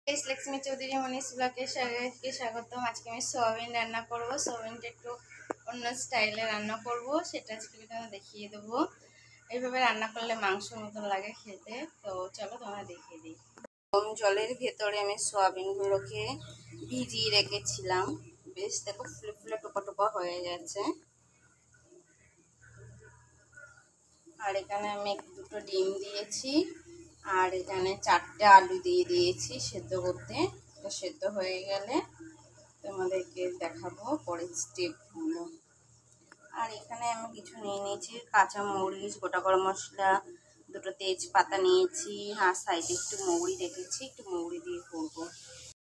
লক্ষ্মী চৌধুরী মনীষ ব্লগে স্বাগতম। আজকে আমি সোয়াবিন রান্না করব। সোয়াবিনটা একটু অন্য স্টাইলে রান্না করব, সেটা আজকে তোমাদের দেখিয়ে দেবো। এইভাবে রান্না করলে মাংসের মতন লাগে খেতে। তো চলো তোমরা দেখিয়ে দিই। গরম জলের ভেতরে আমি সোয়াবিনগুলোকে ভিজিয়ে রেখেছিলাম। বেশ দেখো ফুলে ফুলে টোপা টোপা হয়ে গেছে। আর এখানে আমি দুটো ডিম দিয়েছি, আর এখানে 4টে আলু দিয়ে দিয়েছি সেদ্ধ করতে। এটা সেদ্ধ হয়ে গেলে তোমাদেরকে দেখাবো পরের স্টেপগুলো। আর এখানে আমি কিছু নিয়ে নিয়েছি, কাঁচা মরিচ, গোটা গরম মশলা, দুটো তেজপাতা নিয়েছি, আর সাইডে একটু মৌরি রেখেছি, একটু মৌরি দিয়ে করবো।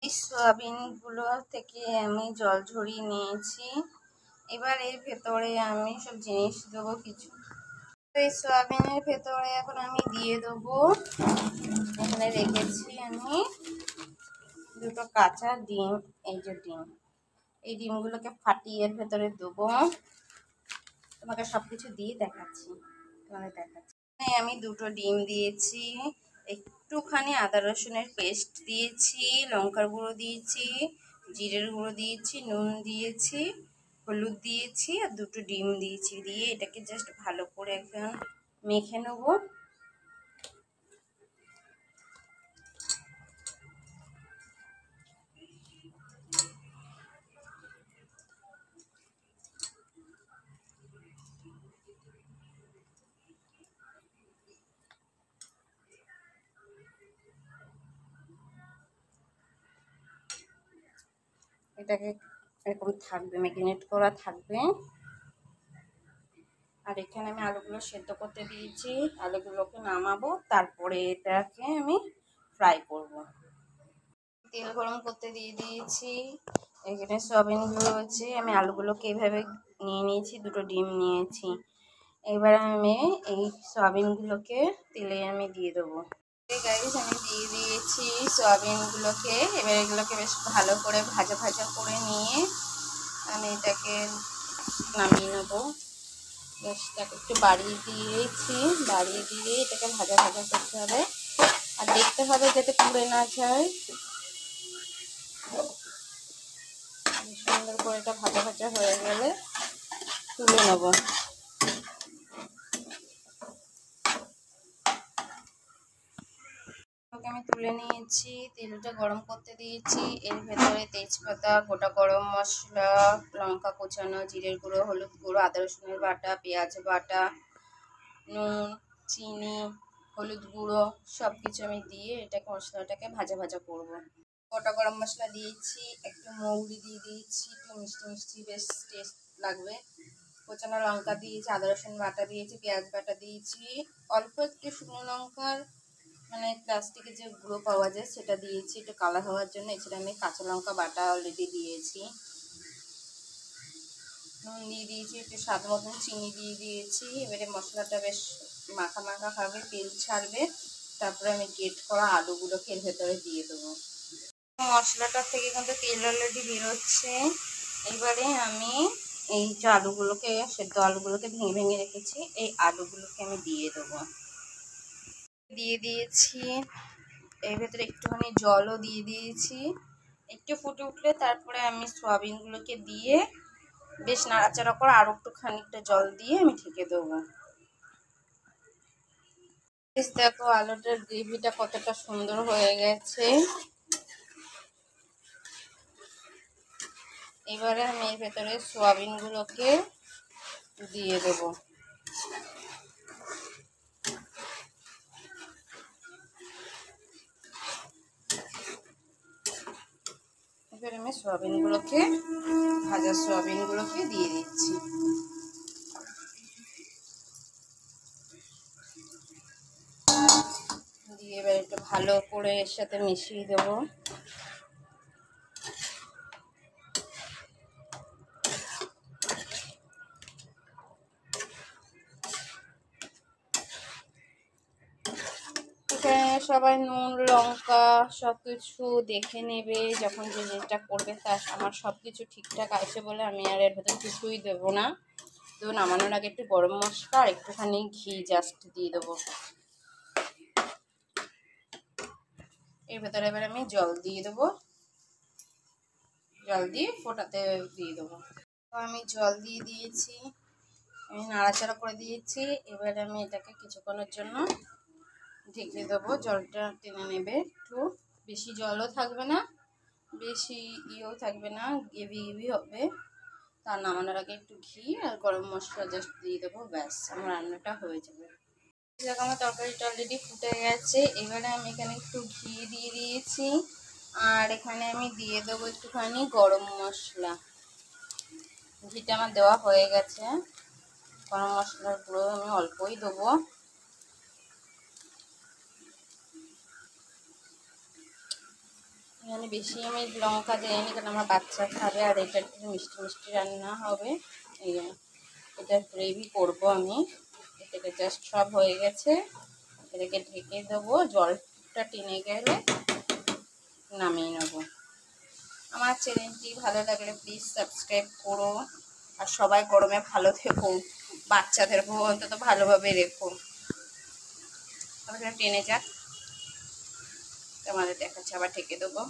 এই সয়াবিনগুলো থেকে আমি জল ঝরিয়ে নিয়েছি। এবার এর ভেতরে আমি সব জিনিস দেবো কিছু। এই সয়াবিনের ভেতরে এখন আমি দিয়ে দেবো, এখানে রেখেছি আমি দুটো কাঁচা ডিম। এই যে ডিম, এই ডিমগুলোকে ফাটিয়ে এর ভেতরে দেবো। তোমাকে সবকিছু দিয়ে দেখাচ্ছি। আমি দুটো ডিম দিয়েছি, একটুখানি আদা রসুনের পেস্ট দিয়েছি, লঙ্কার গুঁড়ো দিয়েছি, জিরের গুঁড়ো দিয়েছি, নুন দিয়েছি, হলুদ দিয়েছি, আর দুটো ডিম দিয়েছি। দিয়ে এটাকে জাস্ট ভালো করে এখন মেখে নেবো। এটাকে এরকম থাকবে, ম্যারিনেট করা থাকবে। আর এখানে আমি আলুগুলো সেদ্ধ করতে দিয়েছি, আলুগুলোকে নামাবো, তারপরে এটাকে আমি ফ্রাই করব। তেল গরম করতে দিয়ে দিয়েছি, এখানে সয়াবিনগুলো রয়েছে, আমি আলুগুলোকে এইভাবে নিয়ে নিয়েছি, দুটো ডিম নিয়েছি। এবার আমি এই সয়াবিনগুলোকে তেলে আমি দিয়ে দেবো। গাইস, আমি দিয়ে দিয়েছি সয়াবিনগুলোকে। এবার এগুলোকে বেশ ভালো করে ভাজা ভাজা করে নিয়ে আমি এটাকে নামিয়ে নেবো। গ্যাসটাকে একটু বাড়িয়ে দিয়েছি, বাড়িয়ে দিয়ে এটাকে ভাজা ভাজা করতে হবে। আর দেখতে হবে যাতে পুড়ে না যায়। সুন্দর করে এটা ভাজা ভাজা হয়ে গেলে তুলে নেব। আমি তুলে নিয়েছি, তেলটা গরম করতে দিয়েছি। এর ভেতরে তেজপাতা, গোটা গরম মশলা, লঙ্কা কোচানো, জিরের গুঁড়ো, হলুদ গুঁড়ো, আদা রসুনের বাটা, পেঁয়াজ বাটা, নুন, চিনি, হলুদ গুঁড়ো সব কিছু আমি দিয়ে এটাকে মশলাটাকে ভাজা ভাজা করব। গোটা গরম মশলা দিয়েছি, একটু মৌরি দিয়ে দিয়েছি, একটু মিষ্টি মিষ্টি বেশ টেস্ট লাগবে। কোচানো লঙ্কা দিয়েছি, আদা রসুন বাটা দিয়েছি, পেঁয়াজ বাটা দিয়েছি, অল্প একটু শুকনো লঙ্কার মানে প্লাস্টিকের যে গুঁড়ো পাওয়া যায় সেটা দিয়েছি একটু কালার হওয়ার জন্য। এছাড়া আমি কাঁচা লঙ্কা বাটা অলরেডি দিয়েছি, নুন দিয়ে দিয়েছি, একটু স্বাদ মতন চিনি দিয়ে দিয়েছি। এবারে মশলাটা বেশ মাখা মাখা হবে, তেল ছাড়বে, তারপরে আমি গ্রেট করা আলুগুলোকে এর ভেতরে দিয়ে দেবো। মশলাটার থেকে কিন্তু তেল অলরেডি বেরোচ্ছে। এবারে আমি এই যে আলুগুলোকে, সেদ্ধ আলুগুলোকে ভেঙে ভেঙে রেখেছি, এই আলুগুলোকে আমি দিয়ে দেবো। দিয়ে দিয়েছি, এর ভেতরে একটুখানি জলও দিয়ে দিয়েছি। একটু ফুটে উঠলে তারপরে আমি সয়াবিনগুলোকে দিয়ে বেশ নাড়াচাড়া করে আরও একটু খানিকটা জল দিয়ে আমি ঢেকে দেবো। দেখো আলুটার গ্রেভিটা কতটা সুন্দর হয়ে গেছে। এবারে আমি এর ভেতরে সয়াবিনগুলোকে দিয়ে দেবো। এবার আমি সয়াবিনগুলোকে, ভাজা সয়াবিনগুলোকে দিয়ে দিচ্ছি। দিয়ে এবার একটু ভালো করে এর সাথে মিশিয়ে দেবো। এখানে সবাই নুন লঙ্কা সব কিছু দেখে নেবে যখন যে যেটা করবে। তার আমার সব কিছু ঠিকঠাক আছে বলে আমি আর এর ভেতরে কিছুই দেবো না। তো নামানোর আগে একটু গরম মশলা আর একটুখানি ঘি জাস্ট দিয়ে দেবো। এর ভেতরে এবার আমি জল দিয়ে দেবো, জল দিয়ে ফোটাতে দিয়ে দেবো। তো আমি জল দিয়ে দিয়েছি, আমি নাড়াচাড়া করে দিয়েছি। এবার আমি এটাকে কিছুক্ষণের জন্য ঢেকে দেবো, জলটা টেনে নেবে একটু, বেশি জলও থাকবে না বেশি ইয়েও থাকবে না, গ্রেভি গ্রেভি হবে। তার নামানোর আগে একটু ঘি আর গরম মশলা জাস্ট দিয়ে দেবো, ব্যাস আমার রান্নাটা হয়ে যাবে। দেখো আমার তরকারিটা অলরেডি ফুটে গেছে। এবারে আমি এখানে একটু ঘি দিয়ে দিয়েছি, আর এখানে আমি দিয়ে দেবো একটুখানি গরম মশলা। ঘিটা আমার দেওয়া হয়ে গেছে, গরম মশলার গুঁড়ো আমি অল্পই দেবো। এখানে বেশি আমি লঙ্কা দিইনি, কারণ আমার বাচ্চা খাবে আর এটা একটু মিষ্টি মিষ্টি রান্না হবে। এই এটা গ্রেভি করবো আমি। এটাকে জাস্ট সব হয়ে গেছে, এটাকে ঢেকে দেবো, জলটা টেনে গেলে নামিয়ে নেবো। আমার চ্যানেলটি ভালো লাগলে প্লিজ সাবস্ক্রাইব করো, আর সবাই গরমে ভালো থেকো, বাচ্চাদেরকেও অন্তত ভালোভাবে রেখো। তাহলে টেনে যাক, তোমাদের দেখাচ্ছে, আবার ঢেকে দেবো।